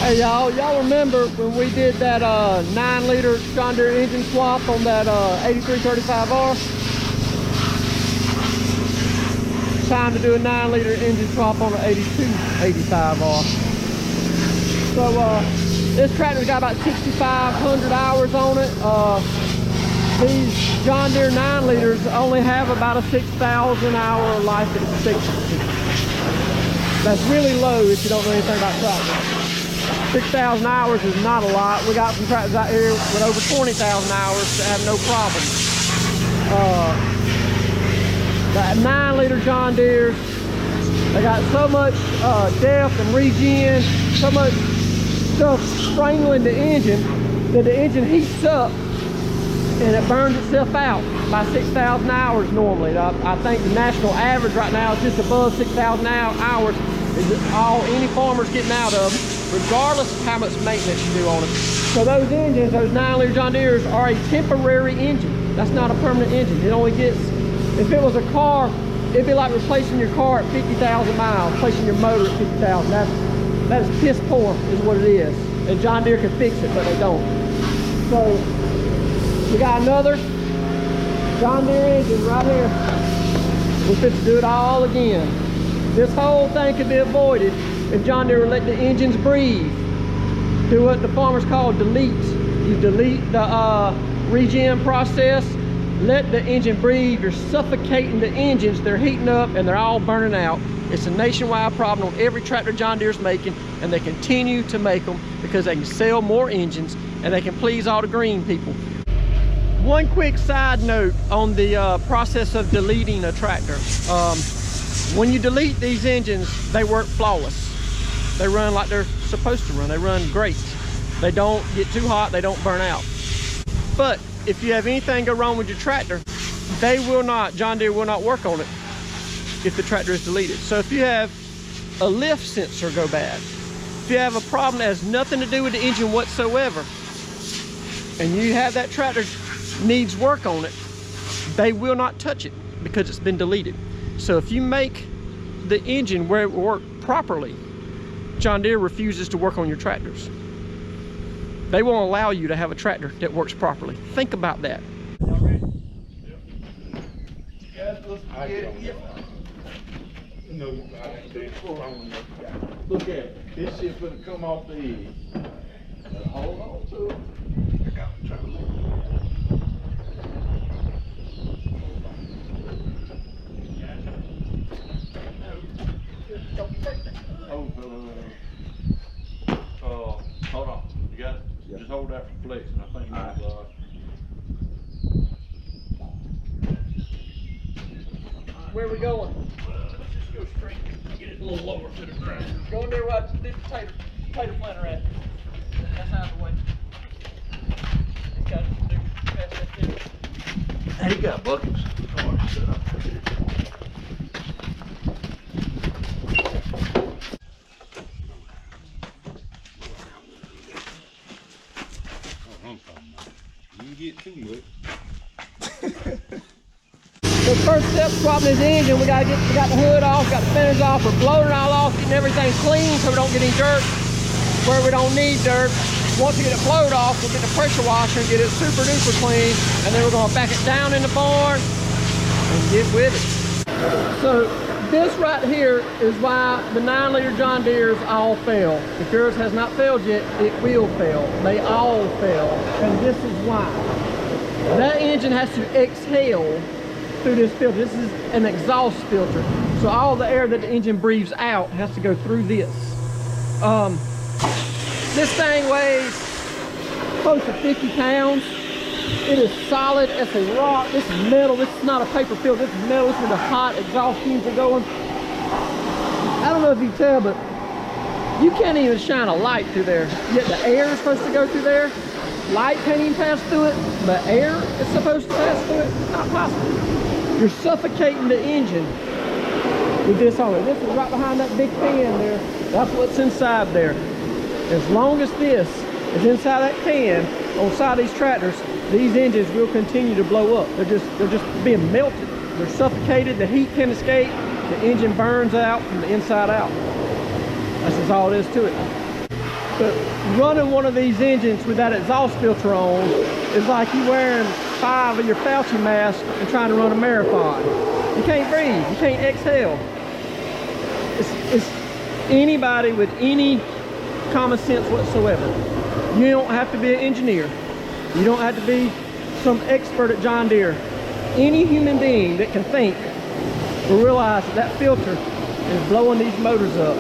Hey y'all remember when we did that 9-liter John Deere engine swap on that 8335R? Time to do a 9-liter engine swap on the 8285R. So this tractor's got about 6,500 hours on it. These John Deere 9-liters only have about a 6,000 hour life expectancy. That's really low if you don't know anything about tractors. 6,000 hours is not a lot. We got some tractors out here with over 20,000 hours that have no problem. That 9-liter John Deere's, they got so much depth and regen, so much stuff strangling the engine that the engine heats up and it burns itself out by 6,000 hours normally. I think the national average right now is just above 6,000 hours is all any farmer's getting out of, regardless of how much maintenance you do on it. So those engines, those 9-liter John Deere's, are a temporary engine. That's not a permanent engine. It only gets, if it was a car, it'd be like replacing your car at 50,000 miles, replacing your motor at 50,000. That's piss poor is what it is. And John Deere can fix it, but they don't. So we got another John Deere engine right here. We're fit to do it all again. This whole thing could be avoided if John Deere would let the engines breathe. Do what the farmers call delete. You delete the regen process, let the engine breathe. You're suffocating the engines. They're heating up and they're all burning out. It's a nationwide problem on every tractor John Deere's making, and they continue to make them because they can sell more engines and they can please all the green people. One quick side note on the process of deleting a tractor. When you delete these engines, they work flawless. They run like they're supposed to run. They run great. They don't get too hot, they don't burn out. But if you have anything go wrong with your tractor, John Deere will not work on it if the tractor is deleted. So if you have a lift sensor go bad, if you have a problem that has nothing to do with the engine whatsoever, and you have that tractor needs work on it, they will not touch it because it's been deleted. So if you make the engine where it will work properly, John Deere refuses to work on your tractors. They won't allow you to have a tractor that works properly. Think about that. Y'all ready? Yep. Guys, let's get it. No, look at it. This shit's gonna come off the edge. Hold on to it. I got it. Try to look. Hold on. You got it? Yep. Just hold that for flexion. I think that's Where are we going? let's just go straight. Get it a little lower to the ground. Go in there where the potato planter at. That's out of the way. It's got to do past that there. Hey, you got buckets. Oh, set up. You get too much. The first step swapping this engine, we got the hood off, got the fenders off, we're blowing it all off, getting everything clean so we don't get any dirt where we don't need dirt. Once we get it blowed off, we'll get the pressure washer and get it super duper clean, and then we're gonna back it down in the barn and get with it. So this right here is why the 9-liter John Deere's all fail. If yours has not failed yet, it will fail. They all fail, and this is why. That engine has to exhale through this filter. This is an exhaust filter. So all the air that the engine breathes out has to go through this. This thing weighs close to 50 pounds. It is solid as a rock. This is metal. This is not a paper filter. This is metal. This is where the hot exhaust fumes are going. I don't know if you can tell, but you can't even shine a light through there. Yet the air is supposed to go through there. Light can't even pass through it, but air is supposed to pass through it. It's not possible. You're suffocating the engine with this on it. This is right behind that big fan there. That's what's inside there. As long as this is inside that can on the side of these tractors, these engines will continue to blow up. They're just being melted. They're suffocated. The heat can escape. The engine burns out from the inside out. That's just all it is to it. But running one of these engines with that exhaust filter on is like you wearing 5 of your Fauci masks and trying to run a marathon. You can't breathe, you can't exhale. It's anybody with any common sense whatsoever. You don't have to be an engineer. You don't have to be some expert at John Deere. Any human being that can think will realize that that filter is blowing these motors up.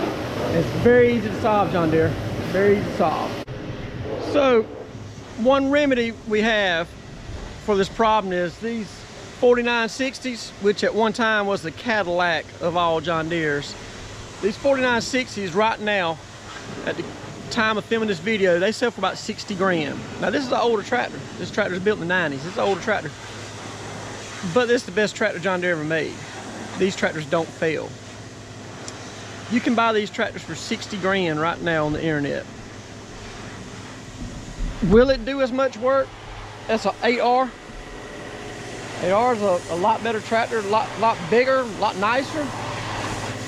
It's very easy to solve, John Deere. Very easy to solve. So, one remedy we have for this problem is these 4960s, which at one time was the Cadillac of all John Deeres. These 4960s right now, at the time of filming this video, they sell for about 60 grand. Now this is an older tractor. This tractor was built in the 90s. It's an older tractor. But this is the best tractor John Deere ever made. These tractors don't fail. You can buy these tractors for 60 grand right now on the internet. Will it do as much work? That's an 8R. 8R is a lot better tractor, a lot bigger, a lot nicer.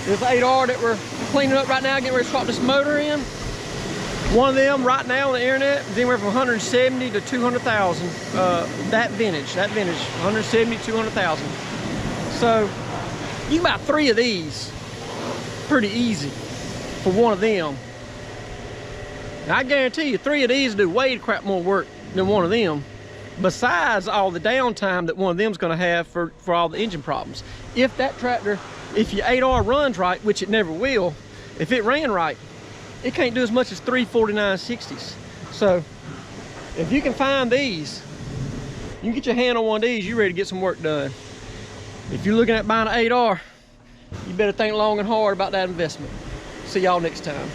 There's an 8R that we're cleaning up right now, getting ready to swap this motor in. One of them right now on the internet is anywhere from 170 to 200,000. That vintage, 170, 200,000. So you can buy 3 of these pretty easy for one of them. Now, I guarantee you 3 of these do way crap more work than one of them, besides all the downtime that one of them's going to have for all the engine problems. If that tractor, if your 8R runs right, which it never will, if it ran right, it can't do as much as 3 4960s. So if you can find these, you can get your hand on one of these, you're ready to get some work done. If you're looking at buying an 8R, you better think long and hard about that investment. See y'all next time.